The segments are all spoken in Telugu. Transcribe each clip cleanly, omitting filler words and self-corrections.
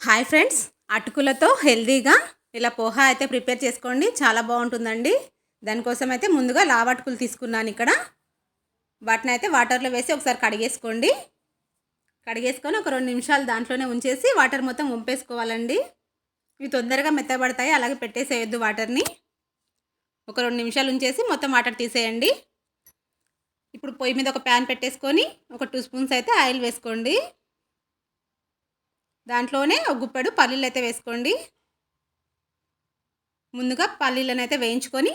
హాయ్ ఫ్రెండ్స్, అటుకులతో హెల్దీగా ఇలా పోహా అయితే ప్రిపేర్ చేసుకోండి. చాలా బాగుంటుందండి. దానికోసం అయితే ముందుగా లావు అటుకులు తీసుకున్నాను. ఇక్కడ వాటిని అయితే వాటర్లో వేసి ఒకసారి కడిగేసుకోండి. కడిగేసుకొని ఒక 2 నిమిషాలు దాంట్లోనే ఉంచేసి వాటర్ మొత్తం వంపేసుకోవాలండి. ఇవి తొందరగా మెత్తబడతాయి. అలాగే పెట్టేసేయొద్దు వాటర్ని. ఒక 2 నిమిషాలు ఉంచేసి మొత్తం వాటర్ తీసేయండి. ఇప్పుడు పొయ్యి మీద ఒక ప్యాన్ పెట్టేసుకొని ఒక 2 స్పూన్స్ అయితే ఆయిల్ వేసుకోండి. దాంట్లోనే ఒక గుప్పెడు పల్లీలు అయితే వేసుకోండి. ముందుగా పల్లీలను అయితే వేయించుకొని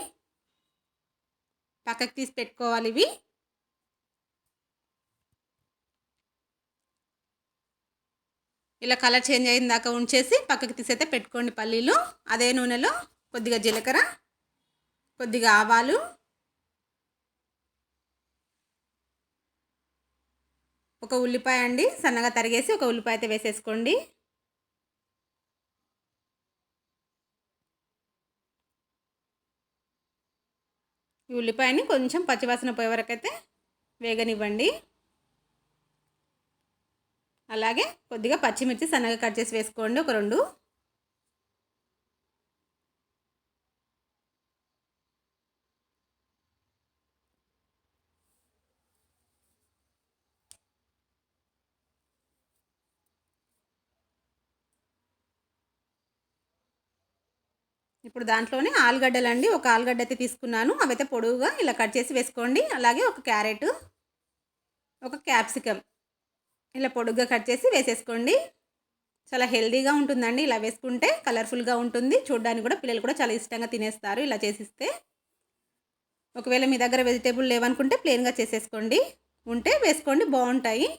పక్కకు తీసి పెట్టుకోవాలి. ఇవి ఇలా కలర్ చేంజ్ అయిన దాకా ఉంచేసి పక్కకు తీసి అయితే పెట్టుకోండి పల్లీలు. అదే నూనెలో కొద్దిగా జీలకర్ర, కొద్దిగా ఆవాలు, ఒక ఉల్లిపాయ అండి సన్నగా తరిగేసి ఒక ఉల్లిపాయ అయితే వేసేసుకోండి. ఈ ఉల్లిపాయని కొంచెం పచ్చివాసన పోయే వరకు అయితే వేగనివ్వండి. అలాగే కొద్దిగా పచ్చిమిర్చి సన్నగా కట్ చేసి వేసుకోండి, ఒక 2. ఇప్పుడు దాంట్లోనే ఆలుగడ్డలండి, ఒక ఆలుగడ్డ అయితే తీసుకున్నాను. అవైతే పొడవుగా ఇలా కట్ చేసి వేసుకోండి. అలాగే ఒక క్యారెట్, ఒక క్యాప్సికమ్ ఇలా పొడుగ్గా కట్ చేసి వేసేసుకోండి. చాలా హెల్దీగా ఉంటుందండి. ఇలా వేసుకుంటే కలర్ఫుల్గా ఉంటుంది. చూడడానికి కూడా పిల్లలు కూడా చాలా ఇష్టంగా తినేస్తారు ఇలా చేసిస్తే. ఒకవేళ మీ దగ్గర వెజిటేబుల్ లేవనుకుంటే ప్లెయిన్గా చేసేసుకోండి. ఉంటే వేసుకోండి, బాగుంటాయి.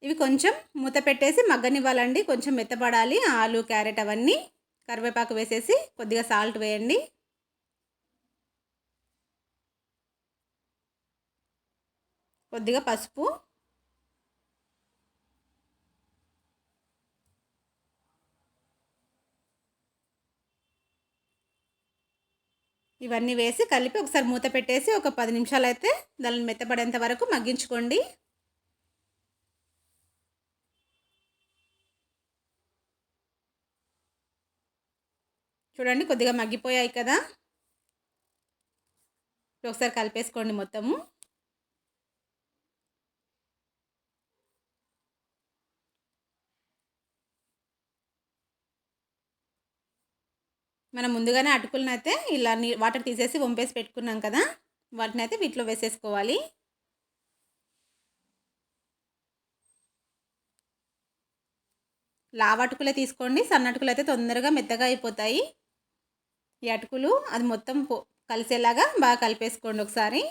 ఇవి కొంచెం మూత పెట్టేసి మగ్గనివ్వాలండి. కొంచెం మెత్తపడాలి ఆలు, క్యారెట్ అవన్నీ. కరివేపాకు వేసేసి కొద్దిగా సాల్ట్ వేయండి. కొద్దిగా పసుపు, ఇవన్నీ వేసి కలిపి ఒకసారి మూత పెట్టేసి ఒక 10 నిమిషాలు అయితే దాన్ని మెత్తపడేంత వరకు మగ్గించుకోండి. చూడండి కొద్దిగా మగ్గిపోయాయి కదా. ఒకసారి కలిపేసుకోండి మొత్తము. మనం ముందుగానే అటుకులను అయితే ఇలా వాటర్ తీసేసి వంపేసి పెట్టుకున్నాం కదా, వాటిని అయితే వీటిలో వేసేసుకోవాలి. లావు అటుకులే తీసుకోండి. సన్న అటుకులు అయితే తొందరగా మెత్తగా అయిపోతాయి. ఈ అటుకులు అది మొత్తం కలిసేలాగా బాగా కలిపేసుకోండి ఒకసారి.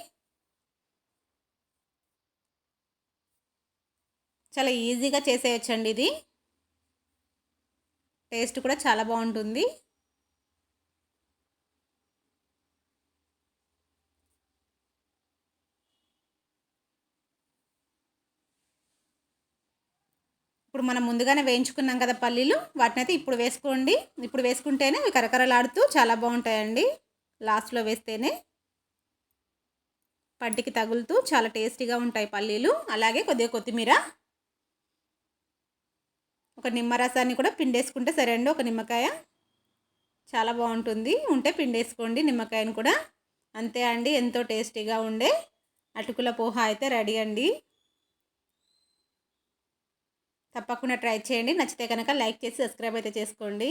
చాలా ఈజీగా చేసేయచ్చండి ఇది. టేస్ట్ కూడా చాలా బాగుంటుంది. ఇప్పుడు మనం ముందుగానే వేయించుకున్నాం కదా పల్లీలు, వాటిని అయితే ఇప్పుడు వేసుకోండి. ఇప్పుడు వేసుకుంటేనే అవి కరకరలాడుతూ చాలా బాగుంటాయండి. లాస్ట్లో వేస్తేనే పంటికి తగులుతూ చాలా టేస్టీగా ఉంటాయి పల్లీలు. అలాగే కొద్దిగా కొత్తిమీర, ఒక నిమ్మరసాన్ని కూడా పిండేసుకుంటే సరే అండి. ఒక నిమ్మకాయ చాలా బాగుంటుంది. ఉంటే పిండేసుకోండి నిమ్మకాయను కూడా. అంతే అండి, ఎంతో టేస్టీగా ఉండే అటుకుల పోహా అయితే రెడీ అండి. తప్పకుండా ట్రై చేయండి. నచ్చితే కనుక లైక్ చేసి సబ్స్క్రైబ్ అయితే చేసుకోండి.